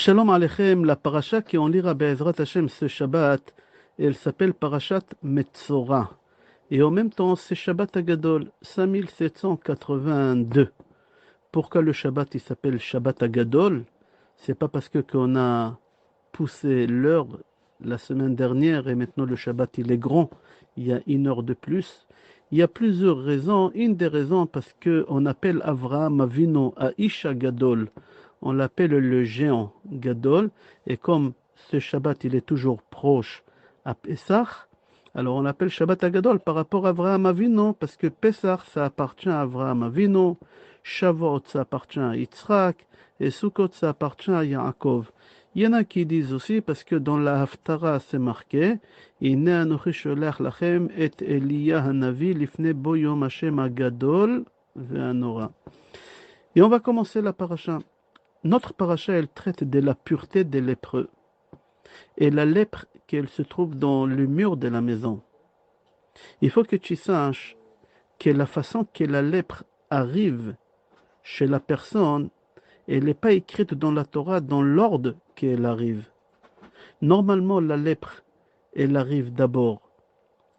Shalom Aleichem, la paracha qu'on lira Be'ezrat Hashem ce Shabbat, elle s'appelle Parashat Metzora. Et en même temps, c'est Shabbat Agadol, 5782. Pourquoi le Shabbat il s'appelle Shabbat Agadol? C'est pas parce que qu'on a poussé l'heure la semaine dernière et maintenant le Shabbat il est grand, il y a une heure de plus. Il y a plusieurs raisons. Une des raisons parce qu'on appelle Avraham Avinu Aisha Gadol. On l'appelle le géant Gadol. Et comme ce Shabbat il est toujours proche à Pessah, alors on l'appelle Shabbat Agadol par rapport à Avraham Avinu parce que Pessah ça appartient à Avraham Avinu, Shavuot ça appartient à Yitzhak et Sukkot ça appartient à Yaakov. Il y en a qui disent aussi, parce que dans la Haftara c'est marqué, Ine anochi sholach lachem et Eliya hanavi lifne bo yom Hashem agadol ve'anora. Et on va commencer la paracha. Notre paracha, elle traite de la pureté des lépreux. Et la lèpre qu'elle se trouve dans le mur de la maison. Il faut que tu saches que la façon que la lèpre arrive chez la personne, elle n'est pas écrite dans la Torah dans l'ordre qu'elle arrive. Normalement, la lèpre, elle arrive d'abord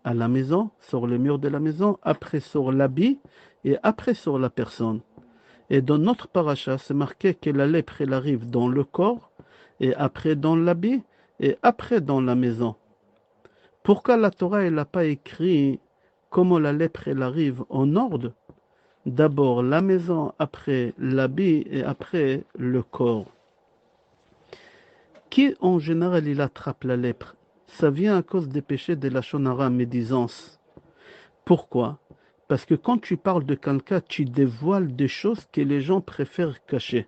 à la maison, sur le mur de la maison, après sur l'habit et après sur la personne. Et dans notre paracha, c'est marqué que la lèpre, elle arrive dans le corps, et après dans l'habit, et après dans la maison. Pourquoi la Torah, elle n'a pas écrit comment la lèpre, elle arrive en ordre? D'abord la maison, après l'habit et après le corps. Qui en général il attrape la lèpre? Ça vient à cause des péchés de la shonara, médisance. Pourquoi? Parce que quand tu parles de quelqu'un, tu dévoiles des choses que les gens préfèrent cacher.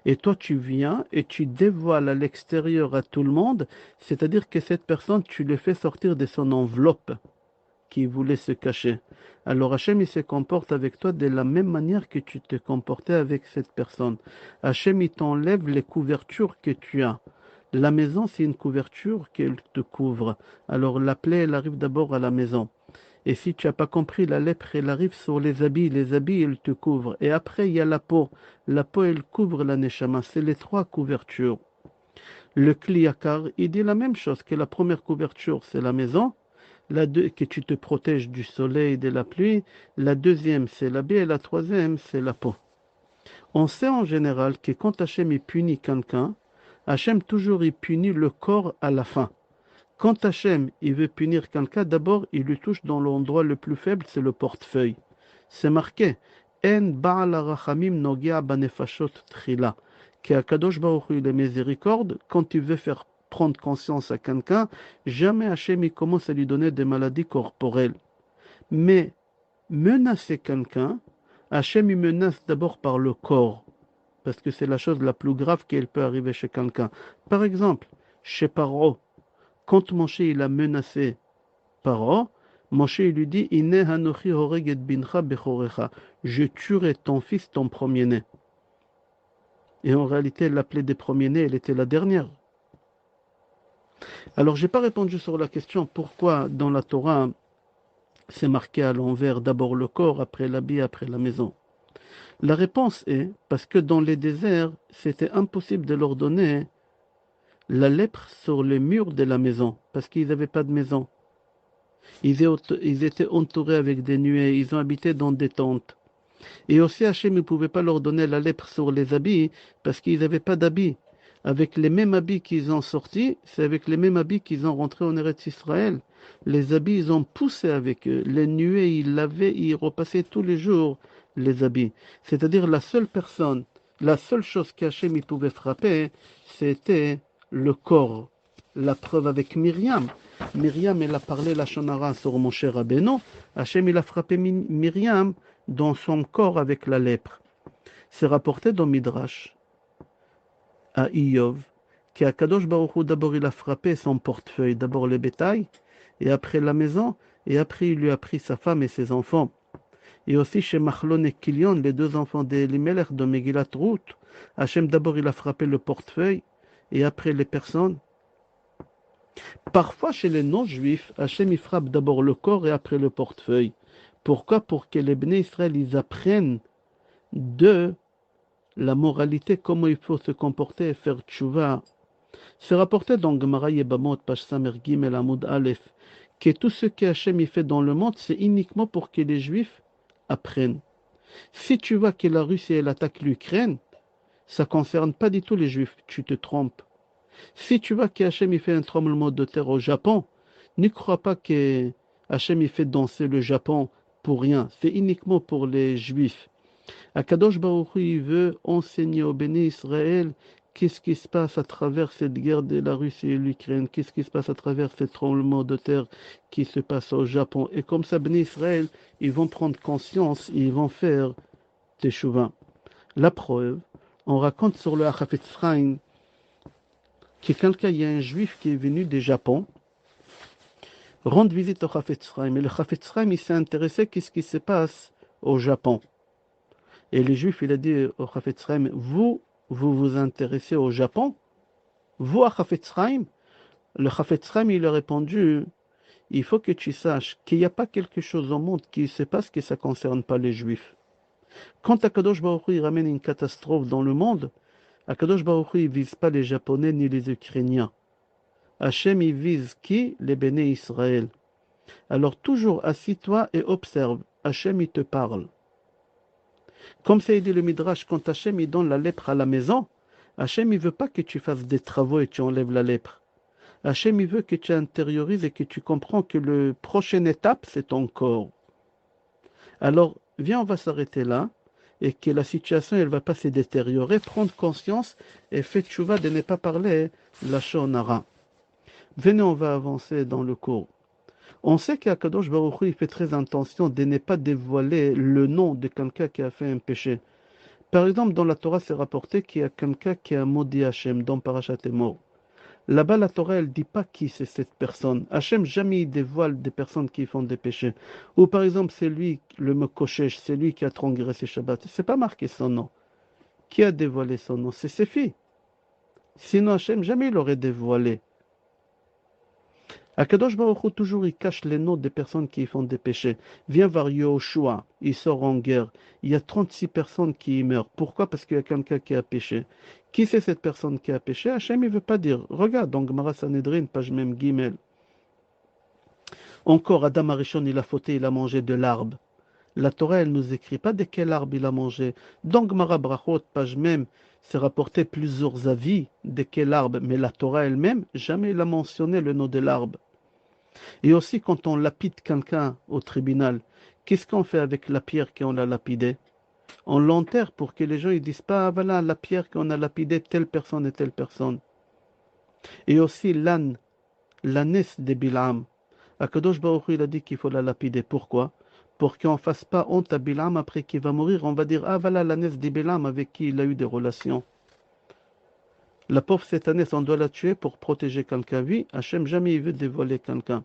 Et toi, tu viens et tu dévoiles à l'extérieur à tout le monde, c'est-à-dire que cette personne, tu le fais sortir de son enveloppe qui voulait se cacher. Alors Hachem, il se comporte avec toi de la même manière que tu te comportais avec cette personne. Hachem, il t'enlève les couvertures que tu as. La maison, c'est une couverture qu'elle te couvre. Alors la plaie, elle arrive d'abord à la maison. Et si tu n'as pas compris, la lèpre, elle arrive sur les habits. Les habits, elle te couvrent. Et après, il y a la peau. La peau, elle couvre la neshama. C'est les trois couvertures. Le Kliyakar, il dit la même chose, que la première couverture, c'est la maison. Que tu te protèges du soleil et de la pluie. La deuxième, c'est l'habit. Et la troisième, c'est la peau. On sait en général que quand Hachem il punit quelqu'un, Hachem toujours il punit le corps à la fin. Quand Hachem il veut punir quelqu'un, d'abord il lui touche dans l'endroit le plus faible, c'est le portefeuille. C'est marqué En Baal Rachamim Nogia Banefashot Trila. Que Akadosh Baruch Hu, il est miséricorde, quand il veut faire prendre conscience à quelqu'un, jamais Hachem il commence à lui donner des maladies corporelles. Mais menacer quelqu'un, Hachem il menace d'abord par le corps, parce que c'est la chose la plus grave qui peut arriver chez quelqu'un. Par exemple, chez Paro, quand Moshe il a menacé Paro, Moshe il lui dit Ine hanochi horeg et bincha bechorecha. Je tuerai ton fils, ton premier-né. Et en réalité, l'appelée des premiers-nés, elle était la dernière. Alors, j'ai pas répondu sur la question pourquoi dans la Torah c'est marqué à l'envers, d'abord le corps, après l'habit, après la maison. La réponse est parce que dans les déserts, c'était impossible de leur donner la lèpre sur les murs de la maison, parce qu'ils n'avaient pas de maison. Ils étaient entourés avec des nuées, ils ont habité dans des tentes. Et aussi Hachem ne pouvait pas leur donner la lèpre sur les habits, parce qu'ils n'avaient pas d'habits. Avec les mêmes habits qu'ils ont sortis, c'est avec les mêmes habits qu'ils ont rentré en Eretz Israël. Les habits, ils ont poussé avec eux. Les nuées, ils lavaient, ils repassaient tous les jours les habits. C'est-à-dire la seule chose qu'Hachem pouvait frapper, c'était le corps. La preuve avec Myriam. Myriam, elle a parlé la shonara sur Moshe Rabbeinu. Hachem, il a frappé Myriam dans son corps avec la lèpre. C'est rapporté dans Midrash à Iyov, qu'Akadosh Baruch Hu, d'abord il a frappé son portefeuille, d'abord le bétail, et après la maison, et après il lui a pris sa femme et ses enfants. Et aussi chez Machlon et Kilion, les deux enfants d'Elimelech de Megillat Ruth, Hachem d'abord il a frappé le portefeuille, et après les personnes. Parfois chez les non-juifs, Hachem il frappe d'abord le corps et après le portefeuille. Pourquoi? Pour que les Bnei Israël ils apprennent de la moralité, comment il faut se comporter et faire tchouva. C'est rapporté dans Gemara Yebamot, page Samer Gimel Amoud Aleph, que tout ce que Hachem y fait dans le monde, c'est uniquement pour que les Juifs apprennent. Si tu vois que la Russie elle attaque l'Ukraine, ça ne concerne pas du tout les Juifs, tu te trompes. Si tu vois que Hachem y fait un tremblement de terre au Japon, ne crois pas que Hachem y fait danser le Japon pour rien, c'est uniquement pour les Juifs. Akadosh Baruch Hu, il veut enseigner au béni Israël qu'est-ce qui se passe à travers cette guerre de la Russie et l'Ukraine, qu'est-ce qui se passe à travers ce tremblement de terre qui se passe au Japon. Et comme ça, béni Israël, ils vont prendre conscience, ils vont faire teshuva. La preuve, on raconte sur le Hachafetz Chaim que quelqu'un, il y a un juif qui est venu du Japon rendre visite au Hachafetz Chaim. Et le Hachafetz Chaim, il s'est intéressé qu'est-ce qui se passe au Japon. Et les Juifs, il a dit au Hachafetz Chaim, vous vous intéressez au Japon? Vous, à Hachafetz Chaim? Le Hachafetz Chaim, il a répondu, il faut que tu saches qu'il n'y a pas quelque chose au monde qui se passe que ça ne concerne pas les Juifs. Quand Akadosh Baruch Hu, il ramène une catastrophe dans le monde, Akadosh Baruch Hu, il ne vise pas les Japonais ni les Ukrainiens. Hachem, il vise qui? Les béné Israël. Alors toujours assis-toi et observe. Hachem, il te parle. Comme ça, il dit le Midrash, quand Hachem il donne la lèpre à la maison, Hachem il veut pas que tu fasses des travaux et tu enlèves la lèpre. Hachem il veut que tu intériorises et que tu comprends que la prochaine étape, c'est ton corps. Alors, viens, on va s'arrêter là et que la situation, elle va pas se détériorer. Prendre conscience et fais tchouva de ne pas parler la shonara. Venez, on va avancer dans le cours. On sait qu'Akadosh Baruch Hu, il fait très attention de ne pas dévoiler le nom de quelqu'un qui a fait un péché. Par exemple, dans la Torah, c'est rapporté qu'il y a quelqu'un qui a maudit Hachem dans Parashat Emor. Là-bas, la Torah, elle ne dit pas qui c'est cette personne. Hachem jamais il dévoile des personnes qui font des péchés. Ou par exemple, c'est lui, le Mekoshesh, c'est lui qui a transgressé Shabbat. C'est pas marqué son nom. Qui a dévoilé son nom? C'est ses filles. Sinon, Hachem jamais il l'aurait dévoilé. Akadosh Baruch Hu, toujours, il cache les noms des personnes qui font des péchés. Viens voir Yoshua, il sort en guerre. Il y a 36 personnes qui y meurent. Pourquoi? Parce qu'il y a quelqu'un qui a péché. Qui c'est cette personne qui a péché? Hachem, il ne veut pas dire. Regarde, dans Gemara Sanhedrin, page même Gimel. Encore, Adam Arishon, il a fauté, il a mangé de l'arbre. La Torah, elle ne nous écrit pas de quel arbre il a mangé. Dans Gemara Brachot, page même, c'est rapporté plusieurs avis de quel arbre. Mais la Torah elle-même, jamais il a mentionné le nom de l'arbre. Et aussi, quand on lapide quelqu'un au tribunal, qu'est-ce qu'on fait avec la pierre qu'on a lapidée? On l'enterre pour que les gens ne disent pas, ah, voilà la pierre qu'on a lapidée, telle personne et telle personne. Et aussi l'âne, l'ânesse de Bilam. Akadosh Baruch Hu, il a dit qu'il faut la lapider. Pourquoi? Pour qu'on ne fasse pas honte à Bilam après qu'il va mourir. On va dire, ah voilà l'ânesse de Bilam avec qui il a eu des relations. La pauvre cette année, on doit la tuer pour protéger quelqu'un. Oui, Hachem jamais il veut dévoiler quelqu'un.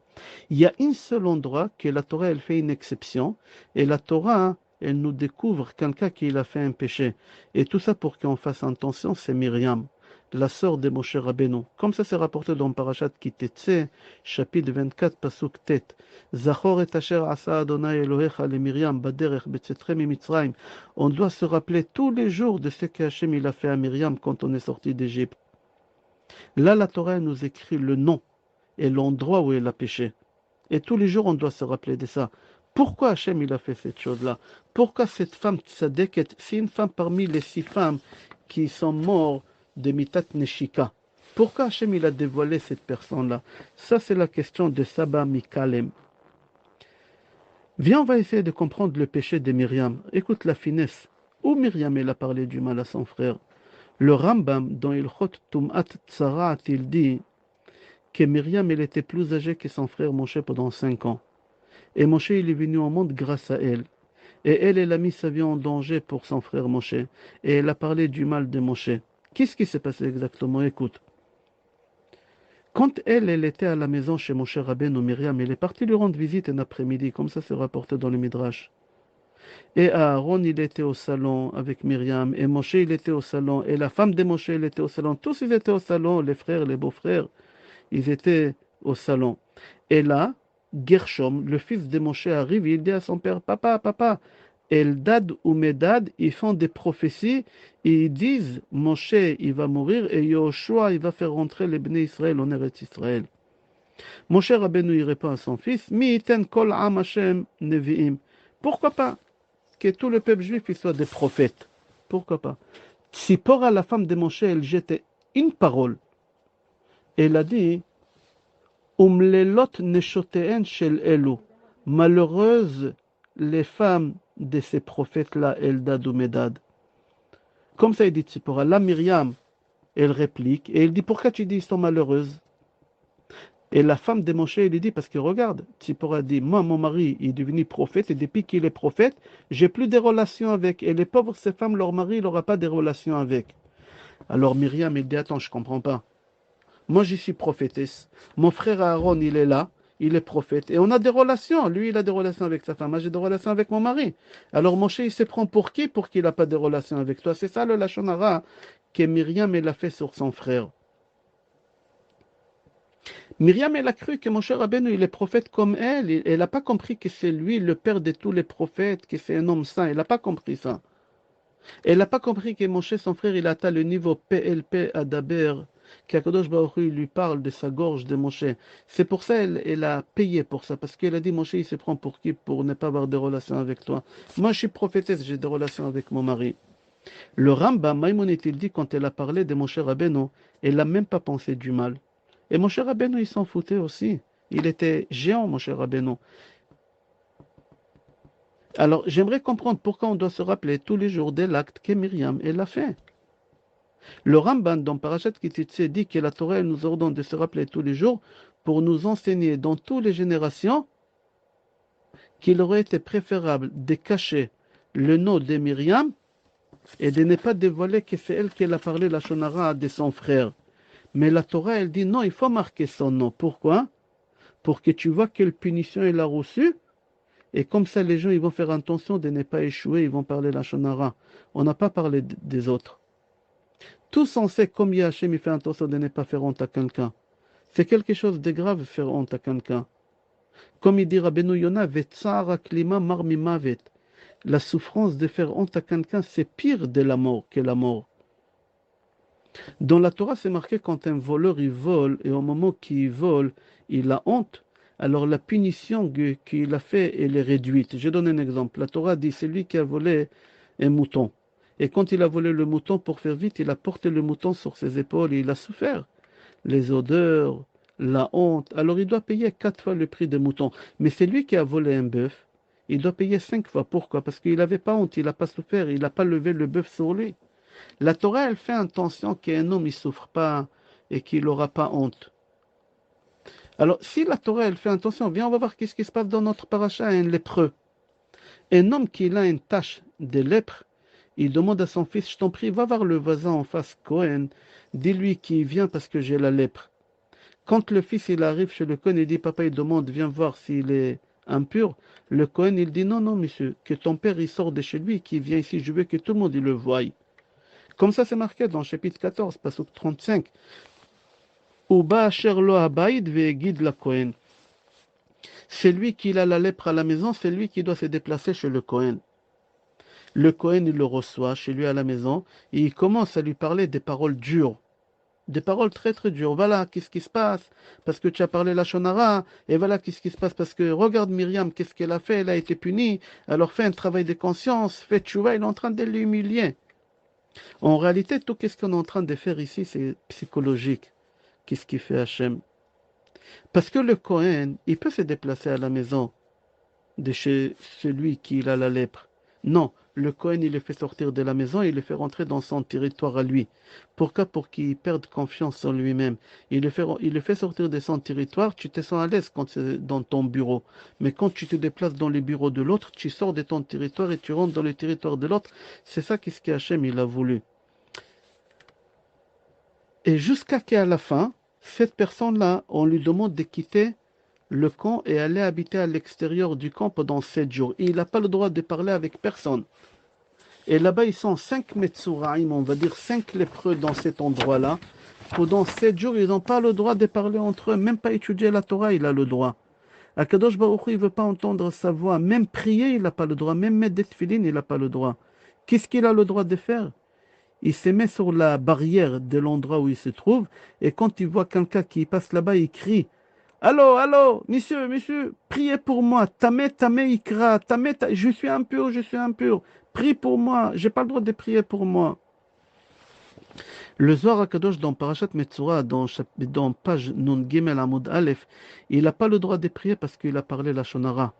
Il y a un seul endroit que la Torah elle fait une exception. Et la Torah, elle nous découvre quelqu'un qui a fait un péché. Et tout ça pour qu'on fasse attention, c'est Myriam, la sœur de Moshe Rabbeinu. Comme ça c'est rapporté dans Parashat Kitetse, chapitre 24, pasuk tet. Zachor et asher asa Adonai Elohecha le Myriam baderech betzetre mimitzrayim. On doit se rappeler tous les jours de ce qu'Hachem il a fait à Myriam quand on est sorti d'Égypte. Là, la Torah nous écrit le nom et l'endroit où elle a péché. Et tous les jours, on doit se rappeler de ça. Pourquoi Hachem il a fait cette chose-là? Pourquoi cette femme tzadeket, c'est une femme parmi les 6 femmes qui sont mortes de Mitat Neshika? Pourquoi Hachem il a dévoilé cette personne-là? Ça, c'est la question de Saba Mikalem. Viens, on va essayer de comprendre le péché de Myriam. Écoute la finesse. Où Myriam elle a parlé du mal à son frère? Le Rambam, dans Ilchot Tum'at Tsarat, il dit que Myriam elle était plus âgée que son frère Moshe pendant 5 ans. Et Moshe il est venu au monde grâce à elle. Et elle a mis sa vie en danger pour son frère Moshe. Et elle a parlé du mal de Moshe. Qu'est-ce qui s'est passé exactement? Écoute. Quand elle était à la maison chez Moshe Rabbeinu, Myriam, elle est partie lui rendre visite un après-midi, comme ça c'est rapporté dans le Midrash. Et Aaron, il était au salon avec Myriam, et Moshe, il était au salon, et la femme de Moshe, elle était au salon. Tous, ils étaient au salon, les frères, les beaux-frères, ils étaient au salon. Et là, Gershom, le fils de Moshe, arrive, il dit à son père, papa, papa, Eldad ou Medad, ils font des prophéties et ils disent Moshe, il va mourir et Yoshua, il va faire rentrer les Bnei Israël en Eretz Israël. Moshe Rabbeinu, il répond à son fils Mi iten kol am Hashem nevi'im. Pourquoi pas que tout le peuple juif il soit des prophètes? Pourquoi pas? Tzipora, la femme de Moshe, elle jette une parole. Elle a dit Umlelot neshoteen shel elu. Malheureuses les femmes de ces prophètes-là, Eldad ou Medad. Comme ça, il dit Tzipora. Là, Myriam, elle réplique et elle dit pourquoi tu dis qu'ils sont malheureuses? Et la femme de Moshe, elle dit parce que regarde, Tzipora dit moi, mon mari, il est devenu prophète et depuis qu'il est prophète, j'ai plus de relations avec. Et les pauvres, ces femmes, leur mari, il n'aura pas de relations avec. Alors Myriam, elle dit attends, je comprends pas. Moi, je suis prophétesse. Mon frère Aaron, il est là. Il est prophète. Et on a des relations. Lui, il a des relations avec sa femme. Moi, j'ai des relations avec mon mari. Alors, Moshe, il se prend pour qui pour qu'il n'a pas de relations avec toi? C'est ça le Lachon Hara que Myriam, elle a fait sur son frère. Myriam, elle a cru que Moshe Rabbeinu, il est prophète comme elle. Elle n'a pas compris que c'est lui le père de tous les prophètes, que c'est un homme saint. Elle n'a pas compris ça. Elle n'a pas compris que Moshe, son frère, il a atteint le niveau PLP Adaber, qu'Akadosh Baruch Hu lui parle de sa gorge de Moshe. C'est pour ça qu'elle a payé pour ça, parce qu'elle a dit Moshe, il se prend pour qui pour ne pas avoir de relations avec toi? Moi, je suis prophétesse, j'ai des relations avec mon mari. Le Rambam, Maïmonide, il dit, quand elle a parlé de Moshe Rabbeinu, elle n'a même pas pensé du mal. Et Moshe Rabbeinu, il s'en foutait aussi. Il était géant, Moshe Rabbeinu. Alors, j'aimerais comprendre pourquoi on doit se rappeler tous les jours de l'acte que Myriam, elle a fait. Le Ramban dans Parashat Kititse dit que la Torah nous ordonne de se rappeler tous les jours pour nous enseigner dans toutes les générations qu'il aurait été préférable de cacher le nom de Myriam et de ne pas dévoiler que c'est elle qui a parlé la Shonara de son frère. Mais la Torah, elle dit non, il faut marquer son nom. Pourquoi? Pour que tu vois quelle punition elle a reçue. Et comme ça, les gens ils vont faire attention de ne pas échouer, ils vont parler la Shonara. On n'a pas parlé des autres. Tous on sait combien Hachem il fait attention de ne pas faire honte à quelqu'un. C'est quelque chose de grave faire honte à quelqu'un. Comme il dit Rabbeinu Yonah, Vetsara klima marmimavet. La souffrance de faire honte à quelqu'un, c'est pire de la mort que la mort. Dans la Torah, c'est marqué quand un voleur il vole, et au moment qu'il vole, il a honte, alors la punition qu'il a fait, elle est réduite. Je donne un exemple. La Torah dit, c'est lui qui a volé un mouton. Et quand il a volé le mouton, pour faire vite, il a porté le mouton sur ses épaules et il a souffert. Les odeurs, la honte. Alors il doit payer 4 fois le prix des moutons. Mais c'est lui qui a volé un bœuf. Il doit payer 5 fois. Pourquoi? Parce qu'il n'avait pas honte, il n'a pas souffert, il n'a pas levé le bœuf sur lui. La Torah, elle fait attention qu'un homme ne souffre pas et qu'il n'aura pas honte. Alors, si la Torah, elle fait attention, viens, on va voir qu'est-ce qui se passe dans notre paracha, un lépreux. Un homme qui a une tache de lèpre, il demande à son fils, je t'en prie, va voir le voisin en face, Cohen, dis-lui qu'il vient parce que j'ai la lèpre. Quand le fils il arrive chez le Cohen, il dit, papa, il demande, viens voir s'il est impur. Le Cohen, il dit, non, non, monsieur, que ton père, il sort de chez lui, qu'il vient ici, je veux que tout le monde il le voie. Comme ça, c'est marqué dans le chapitre 14, passage 35. Uba Sherlo Abaïd ve'egid la Cohen. C'est lui qui a la lèpre à la maison, c'est lui qui doit se déplacer chez le Cohen. Le Cohen, il le reçoit chez lui à la maison et il commence à lui parler des paroles dures. Des paroles très très dures. Voilà, qu'est-ce qui se passe? Parce que tu as parlé la Shonara. Et voilà, qu'est-ce qui se passe? Parce que regarde Myriam, qu'est-ce qu'elle a fait? Elle a été punie. Alors fais un travail de conscience. Fais tchouva, il est en train de l'humilier. En réalité, tout ce qu'on est en train de faire ici, c'est psychologique. Qu'est-ce qu'il fait Hachem? Parce que le Cohen, il peut se déplacer à la maison de chez celui qui a la lèpre. Non, le Cohen, il le fait sortir de la maison, il le fait rentrer dans son territoire à lui. Pourquoi? Pour qu'il perde confiance en lui-même. Il le fait sortir de son territoire, tu te sens à l'aise quand c'est dans ton bureau. Mais quand tu te déplaces dans le bureau de l'autre, tu sors de ton territoire et tu rentres dans le territoire de l'autre. C'est ça qu'est-ce qu'Hachem, il a voulu. Et jusqu'à qu'à la fin, cette personne-là, on lui demande de quitter le camp et aller habiter à l'extérieur du camp pendant 7 jours. Et il n'a pas le droit de parler avec personne. Et là-bas, ils sont 5 Metsouraïm, on va dire 5 lépreux dans cet endroit-là. Pendant 7 jours, ils n'ont pas le droit de parler entre eux, même pas étudier la Torah, il a le droit. Akadosh Baruch Hu, il ne veut pas entendre sa voix. Même prier, il n'a pas le droit. Même mettre des tefilines, il n'a pas le droit. Qu'est-ce qu'il a le droit de faire? Il se met sur la barrière de l'endroit où il se trouve. Et quand il voit quelqu'un qui passe là-bas, il crie. Allô, allô, monsieur, monsieur, priez pour moi. Tamé, tamé, ikra. Tamé, je suis impur, je suis impur. Prie pour moi. Je n'ai pas le droit de prier pour moi. Le Zohar HaKadosh dans Parashat Metzora, dans page Nun Gimel Amud Aleph, il n'a pas le droit de prier parce qu'il a parlé la Shonara.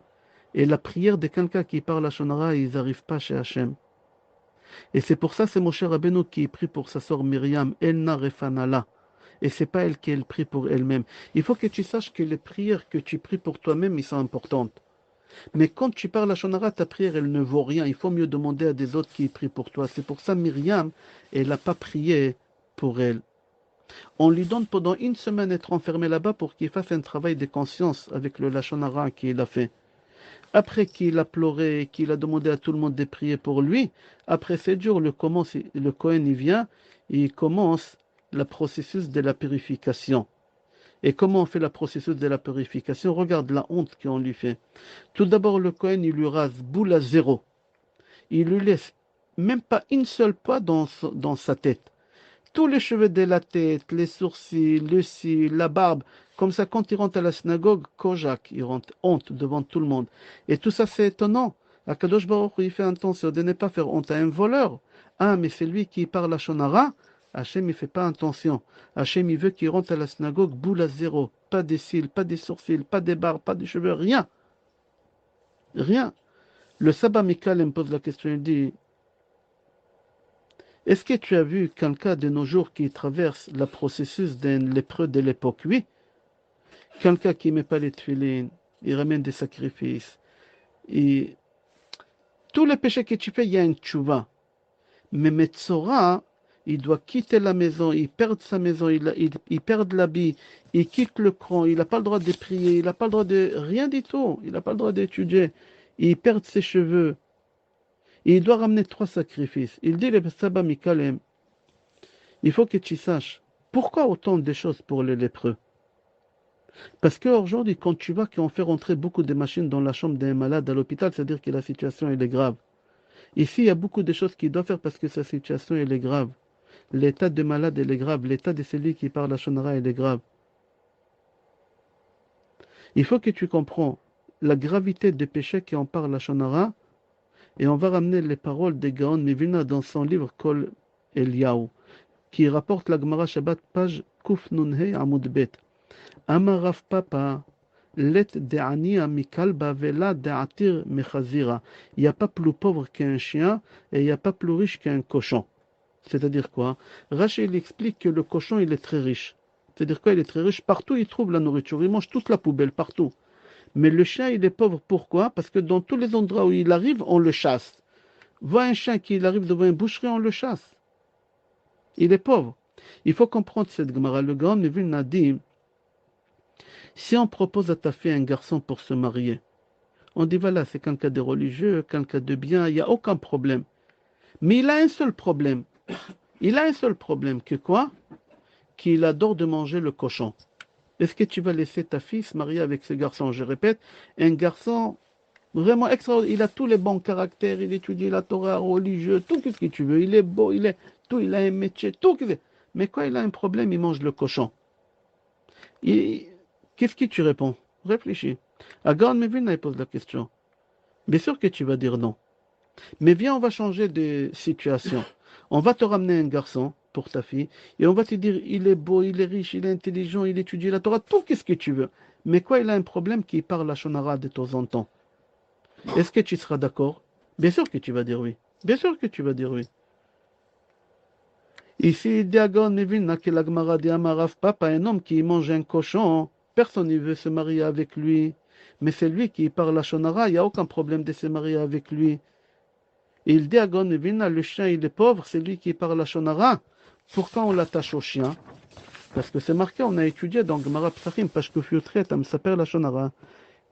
Et la prière de quelqu'un qui parle la Shonara, ils n'arrivent pas chez Hachem. Et c'est pour ça c'est Moshe Rabbeinu qui prie pour sa sœur Myriam, Elna Refanala. Et c'est pas elle qui prie pour elle-même. Il faut que tu saches que les prières que tu pries pour toi-même, ils sont importantes. Mais quand tu parles la Shonara, ta prière, elle ne vaut rien. Il faut mieux demander à des autres qui prient pour toi. C'est pour ça Myriam, elle n'a pas prié pour elle. On lui donne pendant une semaine d'être enfermé là-bas pour qu'il fasse un travail de conscience avec le Lachon Hara qu'il a fait. Après qu'il a pleuré, qu'il a demandé à tout le monde de prier pour lui, après 7 jours, le Kohen il vient, et il commence le processus de la purification. Et comment on fait le processus de la purification? Regarde la honte qu'on lui fait. Tout d'abord, le Kohen, il lui rase boule à zéro. Il lui laisse même pas une seule poids dans sa tête. Tous les cheveux de la tête, les sourcils, le cil, la barbe, comme ça, quand il rentre à la synagogue, Kojak, il rentre honte devant tout le monde. Et tout ça, c'est étonnant. Akadosh Baruch Hu, il fait attention de ne pas faire honte à un voleur. Ah, mais c'est lui qui parle à Shonara. Hachem, il ne fait pas attention. Hachem, il veut qu'il rentre à la synagogue, boule à zéro. Pas des cils, pas des sourcils, pas des barbes, pas des cheveux, rien. Rien. Le Sabbat Mikal me pose la question, il dit, est-ce que tu as vu quelqu'un de nos jours qui traverse le processus d'un lépreux de l'époque? Oui. Quelqu'un qui ne met pas les tefilines, il ramène des sacrifices. Et tous les péchés que tu fais, il y a une tchouva. Mais Metzora, il doit quitter la maison, il perd sa maison, il perd l'habit, il quitte le cran, il n'a pas le droit de prier, il n'a pas le droit de rien du tout, il n'a pas le droit d'étudier, il perd ses cheveux. Et il doit ramener 3 sacrifices. Il dit, le Sabbat Mikalem, il faut que tu saches, pourquoi autant de choses pour les lépreux? Parce qu'aujourd'hui, quand tu vois qu'on fait rentrer beaucoup de machines dans la chambre d'un malade à l'hôpital, c'est-à-dire que la situation elle est grave. Ici, il y a beaucoup de choses qu'il doit faire parce que sa situation elle est grave. L'état de malade elle est grave. L'état de celui qui parle la Shonara elle est grave. Il faut que tu comprends la gravité des péchés qui en parle la Shonara et on va ramener les paroles de Gaon Mivina dans son livre Kol Eliyahu qui rapporte la Gemara Shabbat page Kuf Nunhei Amud Bet. Amar Rav Papa, let de'ania mikalba vela de'atir mechazira. Il n'y a pas plus pauvre qu'un chien et il n'y a pas plus riche qu'un cochon. C'est-à-dire quoi? Rashi il explique que le cochon il est très riche. C'est-à-dire quoi? Il est très riche. Partout il trouve la nourriture. Il mange toute la poubelle, partout. Mais le chien il est pauvre. Pourquoi? Parce que dans tous les endroits où il arrive, on le chasse. Vois un chien qui arrive devant une boucherie, on le chasse. Il est pauvre. Il faut comprendre cette Gemara. Le grand Mevin a dit, si on propose à ta fille un garçon pour se marier, on dit voilà, c'est quelqu'un de religieux, quelqu'un de bien, il n'y a aucun problème. Mais il a un seul problème. Il a un seul problème, que quoi? Qu'il adore de manger le cochon. Est-ce que tu vas laisser ta fille se marier avec ce garçon? Je répète, un garçon vraiment extraordinaire. Il a tous les bons caractères, il étudie la Torah, religieux, tout ce que tu veux. Il est beau, il est tout, il a un métier, tout. Mais quand il a un problème, il mange le cochon. Qu'est-ce que tu réponds? Réfléchis. Agan Mevin pose la question. Bien sûr que tu vas dire non. Mais viens, on va changer de situation. On va te ramener un garçon pour ta fille et on va te dire il est beau, il est riche, il est intelligent, il étudie la Torah, tout qu'est-ce que tu veux. Mais quoi, il a un problème qui parle la Shonara de temps en temps. Est-ce que tu seras d'accord? Bien sûr que tu vas dire oui. Bien sûr que tu vas dire oui. Ici, Diagon Mevin, que la Gemara dit Amarav Papa, un homme qui mange un cochon, personne ne veut se marier avec lui. Mais c'est lui qui parle la Shonara, il n'y a aucun problème de se marier avec lui. Et il dit à Gon Mevina, le chien il est pauvre, c'est lui qui parle la Shonara. Pourquoi on l'attache au chien? Parce que c'est marqué, on a étudié dans Gemara Psachim, page Kufyutret, am saper la Shonara.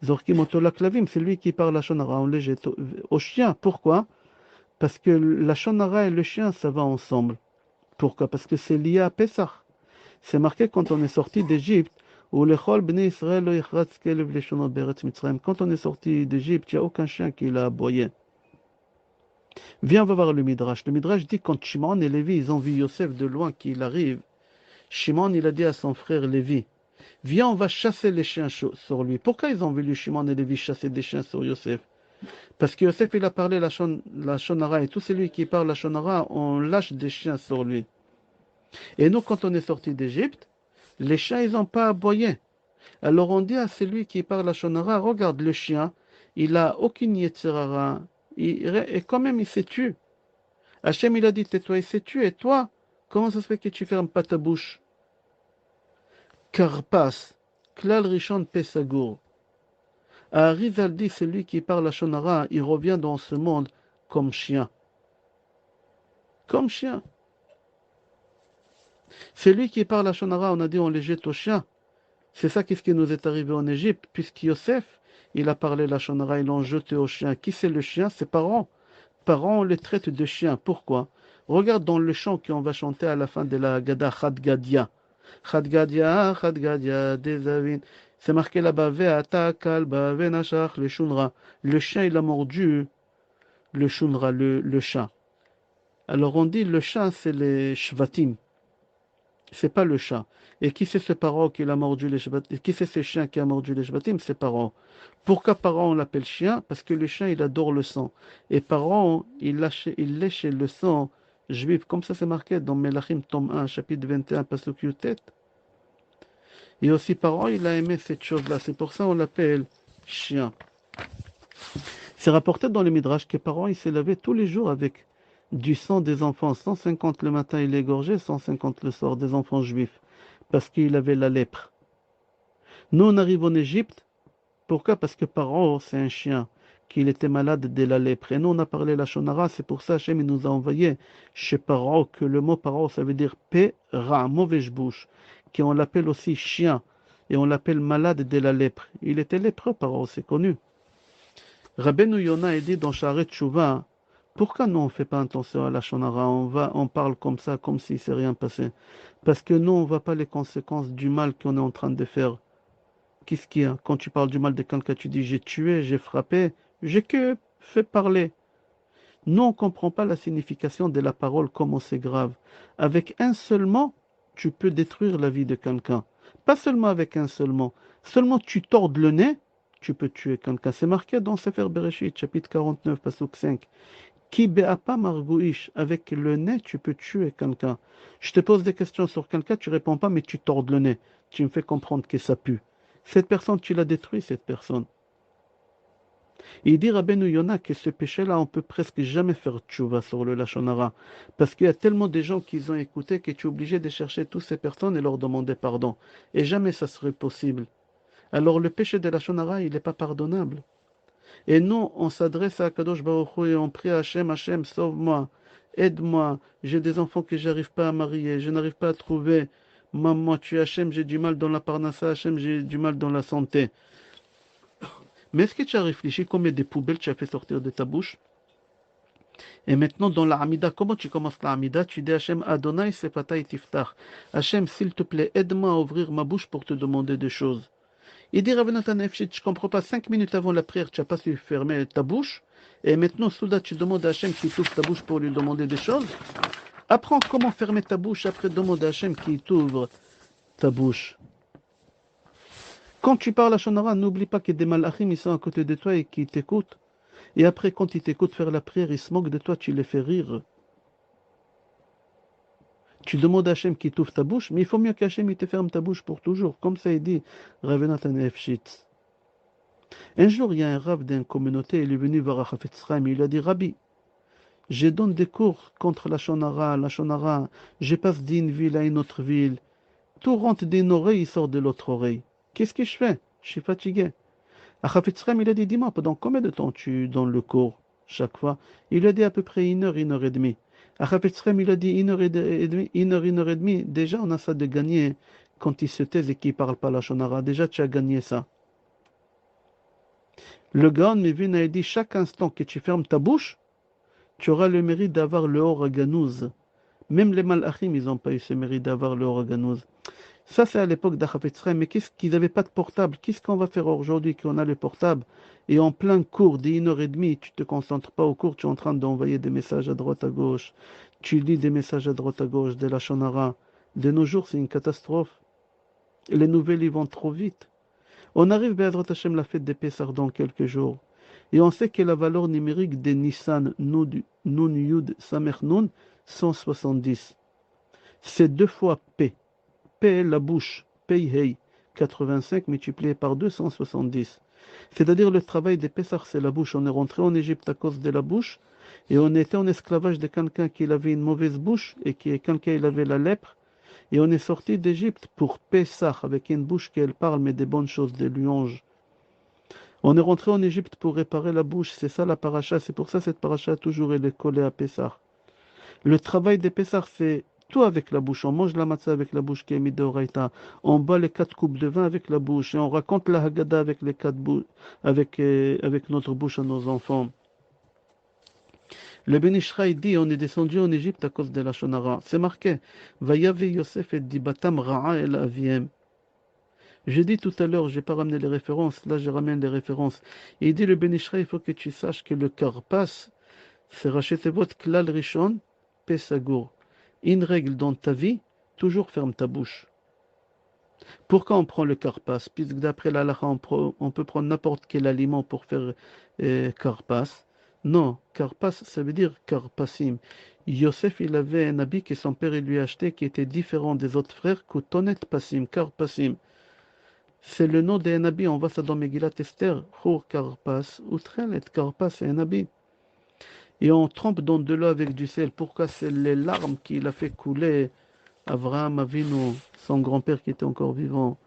Zorkim otola klavim, c'est lui qui parle la Shonara, on le jette au chien. Pourquoi? Parce que la Shonara et le chien, ça va ensemble. Pourquoi? Parce que c'est lié à Pessah. C'est marqué quand on est sorti d'Égypte, ולכל בני ישראל לא יחרץ כלב לשונו בארץ מצרים. Quand on est sorti d'Égypte, il n'y a aucun chien qui l'a aboyé. Viens, on va voir le Midrash. Le Midrash dit quand Shimon et Lévi, ils ont vu Yosef de loin qu'il arrive, Shimon, il a dit à son frère Lévi, viens, on va chasser les chiens sur lui. Pourquoi ils ont voulu Shimon et Lévi chasser des chiens sur Yosef? Parce que Yosef, il a parlé la Shonara, et tout celui qui parle la Shonara, on lâche des chiens sur lui. Et nous, quand on est sorti d'Égypte, les chiens, ils n'ont pas aboyé. Alors on dit à celui qui parle la Shonara, regarde le chien, il n'a aucune Yetzirara, et quand même il s'est tué. Hachem, il a dit, tais-toi, il s'est tué, et toi, comment ça se fait que tu fermes pas ta bouche? Karpas, Klal Rishon Pesagour. Arizal dit, celui qui parle la Shonara, il revient dans ce monde comme chien. Comme chien. Celui qui parle la Shonara, on a dit, on les jette au chien. C'est ça qu'est-ce qui nous est arrivé en Égypte, puisque Yosef, il a parlé la Shonara, ils l'ont jeté au chien. Qui c'est le chien? Ses parents. Parents, on les traite de chiens. Pourquoi? Regarde dans le chant qu'on va chanter à la fin de la Haggadah, Chad Gadia, Dezavin. C'est marqué là-bas, Ve'ata kalba ve'nashach le shunra. Le chien, il a mordu le shunra, le chat. Alors on dit, le chat, c'est les shvatim. C'est pas le chat. Et qui c'est ce parent qui a mordu les shvatim? Qui c'est ce chien qui a mordu les shvatim? C'est parent. Pourquoi parent on l'appelle chien? Parce que le chien, il adore le sang. Et parent, il lèche le sang juif. Comme ça, c'est marqué dans Melachim, tome 1, chapitre 21, pasuk Yutet. Et aussi parent, il a aimé cette chose-là. C'est pour ça qu'on l'appelle chien. C'est rapporté dans le Midrash que parents, il s'est lavé tous les jours avec du sang des enfants. 150 le matin, il égorgeait, 150 le soir, des enfants juifs. Parce qu'il avait la lèpre. Nous, on arrive en Égypte. Pourquoi? Parce que Paro, c'est un chien, qu'il était malade de la lèpre. Et nous, on a parlé la Shonara, c'est pour ça Hachem nous a envoyé chez Paro, que le mot Paro, ça veut dire Pera, mauvaise bouche, qu'on l'appelle aussi chien, et on l'appelle malade de la lèpre. Il était lépreux, Paro, c'est connu. Rabbeinu Yona a dit dans Sharet Tshuva, pourquoi nous, on ne fait pas attention à la Shonara? On parle comme ça, comme si c'est rien passé. Parce que nous, on ne voit pas les conséquences du mal qu'on est en train de faire. Qu'est-ce qu'il y a? Quand tu parles du mal de quelqu'un, tu dis j'ai tué, j'ai frappé, j'ai que fait parler. Nous, on ne comprend pas la signification de la parole, comment c'est grave. Avec un seul mot, tu peux détruire la vie de quelqu'un. Pas seulement avec un seul mot. Seulement tu tordes le nez, tu peux tuer quelqu'un. C'est marqué dans Sefer Bereshit, chapitre 49, pasuk 5. Ki be'apa margouish, avec le nez, tu peux tuer quelqu'un. Je te pose des questions sur quelqu'un, tu réponds pas, mais tu tordes le nez. Tu me fais comprendre que ça pue. Cette personne, tu l'as détruit, cette personne. Il dit Rabbeinu Yona que ce péché-là, on peut presque jamais faire tchouva sur le Lashon Hara. Parce qu'il y a tellement de gens qui ont écouté que tu es obligé de chercher toutes ces personnes et leur demander pardon. Et jamais ça serait possible. Alors le péché de Lashon Hara, il n'est pas pardonnable. Et nous, on s'adresse à Kadosh Baruch Hu et on prie à Hachem, Hachem, sauve-moi, aide-moi, j'ai des enfants que j'arrive pas à marier, je n'arrive pas à trouver. Maman, tu es Hachem, j'ai du mal dans la parnassa, Hachem, j'ai du mal dans la santé. Mais est-ce que tu as réfléchi combien de poubelles tu as fait sortir de ta bouche? Et maintenant, dans la Hamida, comment tu commences la Hamida? Tu dis Hachem, Adonai, Sefatay Tiftach. Hachem, s'il te plaît, aide-moi à ouvrir ma bouche pour te demander des choses. Il dit Rav Natan Efshit, je ne comprends pas, 5 minutes avant la prière, tu n'as pas su fermer ta bouche. Et maintenant, soudain, tu demandes à Hachem qui t'ouvre ta bouche pour lui demander des choses. Apprends comment fermer ta bouche, après demande à Hachem qui t'ouvre ta bouche. Quand tu parles à Shonara, n'oublie pas que des malachim, ils sont à côté de toi et qui t'écoutent. Et après, quand ils t'écoutent faire la prière, ils se moquent de toi, tu les fais rire. Tu demandes à Hachem qui t'ouvre ta bouche, mais il faut mieux qu'Hachem te ferme ta bouche pour toujours. Comme ça, il dit Rav Natan Efshit. Un jour, il y a un rav d'une communauté, il est venu voir Chafetz Chaim, il a dit Rabbi, je donne des cours contre la Shonara, je passe d'une ville à une autre ville. Tout rentre d'une oreille, il sort de l'autre oreille. Qu'est-ce que je fais? Je suis fatigué. À Chafetz Chaim, il a dit, dis-moi, pendant combien de temps tu donnes le cours chaque fois? Il a dit à peu près 1 heure et demie. À Chafetz Chaim, il a dit 1 heure et demie, 1 heure et demie. Déjà, on a ça de gagner quand ils se taisent et qu'ils ne parlent pas la Shonara. Déjà, tu as gagné ça. Le Gaon Mevin a dit, chaque instant que tu fermes ta bouche, tu auras le mérite d'avoir le Or Ganouz. Même les Malachim, ils n'ont pas eu ce mérite d'avoir le Or Ganouz. Ça, c'est à l'époque d'Achafetz Chaim. Mais qu'est-ce qu'ils n'avaient pas de portable? Qu'est-ce qu'on va faire aujourd'hui qu'on a le portable? Et en plein cours d'1 heure et demie, tu te concentres pas au cours, tu es en train d'envoyer des messages à droite à gauche. Tu lis des messages à droite à gauche, de la shonara. De nos jours, c'est une catastrophe. Et les nouvelles, ils vont trop vite. On arrive, Be'ezrat Hashem, la fête des Pessah dans quelques jours. Et on sait que la valeur numérique des Nissan Nun Yud Samer Nun, 170. C'est 2 fois P. P, la bouche. Pei Hei. 85 multiplié par 270. C'est-à-dire le travail des Pessah, c'est la bouche. On est rentré en Égypte à cause de la bouche. Et on était en esclavage de quelqu'un qui avait une mauvaise bouche et qui quelqu'un il avait la lèpre. Et on est sorti d'Égypte pour Pessah, avec une bouche qui elle parle, mais des bonnes choses, des louanges. On est rentré en Égypte pour réparer la bouche, c'est ça la paracha, c'est pour ça cette paracha toujours elle est collée à Pessah. Le travail des Pessah, c'est tout avec la bouche. On mange la matzah avec la bouche qui est midoraita. On boit les 4 coupes de vin avec la bouche et on raconte la Haggadah avec les 4 avec notre bouche à nos enfants. Le Ben Ishraï dit on est descendu en Égypte à cause de la Shonara. C'est marqué. Vayave Yosef et dibatam ra'a el aviem. J'ai dit tout à l'heure, je n'ai pas ramené les références, là je ramène les références. Et il dit le Ben Ishraï, il faut que tu saches que le karpas, c'est Rachetevot Klal Rishon Pesagour. Une règle dans ta vie, toujours ferme ta bouche. Pourquoi on prend le karpas? Puisque d'après la halakha, on peut prendre n'importe quel aliment pour faire karpas. Non, karpas, ça veut dire karpasim. Yosef, il avait un habit que son père lui a acheté qui était différent des autres frères, Koutonet Pasim, karpasim. C'est le nom d'un habit, on voit ça dans Megillat Esther, Chour Karpas, Outrelet Karpas, c'est un habit. Et on trempe dans de l'eau avec du sel. Pourquoi? C'est les larmes qu'il a fait couler Avraham Avinu, son grand-père qui était encore vivant,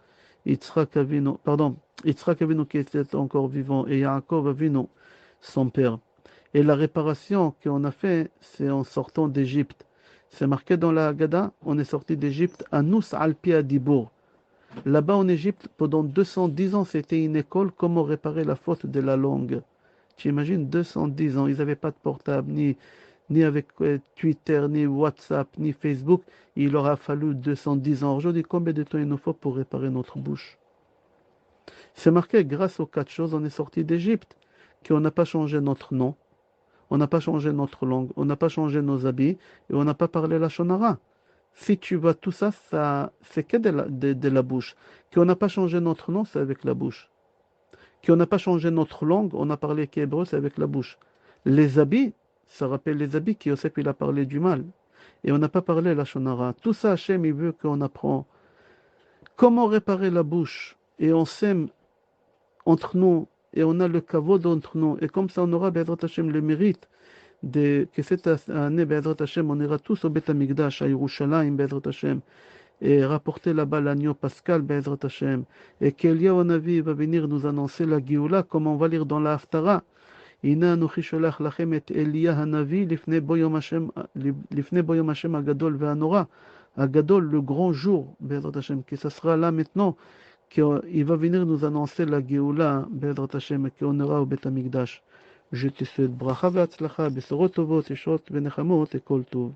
Yitzhak Avinu, pardon, Yitzhak Avinu qui était encore vivant, et Yaakov Avinu, son père. Et la réparation qu'on a fait, c'est en sortant d'Égypte. C'est marqué dans la Haggadah, on est sorti d'Égypte à Nous Alpi Adibour. Là-bas en Égypte, pendant 210 ans, c'était une école comment réparer la faute de la langue. Tu imagines 210 ans, ils n'avaient pas de portable, ni avec Twitter, ni WhatsApp, ni Facebook. Il leur a fallu 210 ans. Aujourd'hui, combien de temps il nous faut pour réparer notre bouche? C'est marqué, grâce aux 4 choses, on est sorti d'Égypte, qu'on n'a pas changé notre nom, on n'a pas changé notre langue, on n'a pas changé nos habits, et on n'a pas parlé la shonara. Si tu vois tout ça, c'est que de la bouche. Qu'on n'a pas changé notre nom, c'est avec la bouche. Qu'on n'a pas changé notre langue, on a parlé qu'hébreu, c'est avec la bouche. Les habits, ça rappelle les habits qui Yosef il a parlé du mal. Et on n'a pas parlé la shonara. Tout ça, Hachem, il veut qu'on apprend comment réparer la bouche. Et on s'aime entre nous, et on a le kavod entre nous. Et comme ça, on aura, Be'ezrat Hachem, le mérite que cette année, Be'ezrat Hachem, on ira tous au Beth Amikdash, à Yerushalayim, Be'ezrat Hachem, et rapporter là-bas l'agneau pascal, Be'ezrat Hachem. Et qu'Eliyahu Navi va venir nous annoncer la Géoula, comme on va lire dans la Haftara. הנה אנוכי שולח לכם את אליה הנביא לפני בו יום השם הגדול והנורא, הגדול, le grand jour, בעזרת השם, que ça sera là maintenant, qu'il va venir nous annoncer la Géoula, בעזרת השם, qu'on aura au בית המקדש. Je te souhaite ברכה והצלחה, בשורות טובות, ישועות ונחמות, וכל טוב.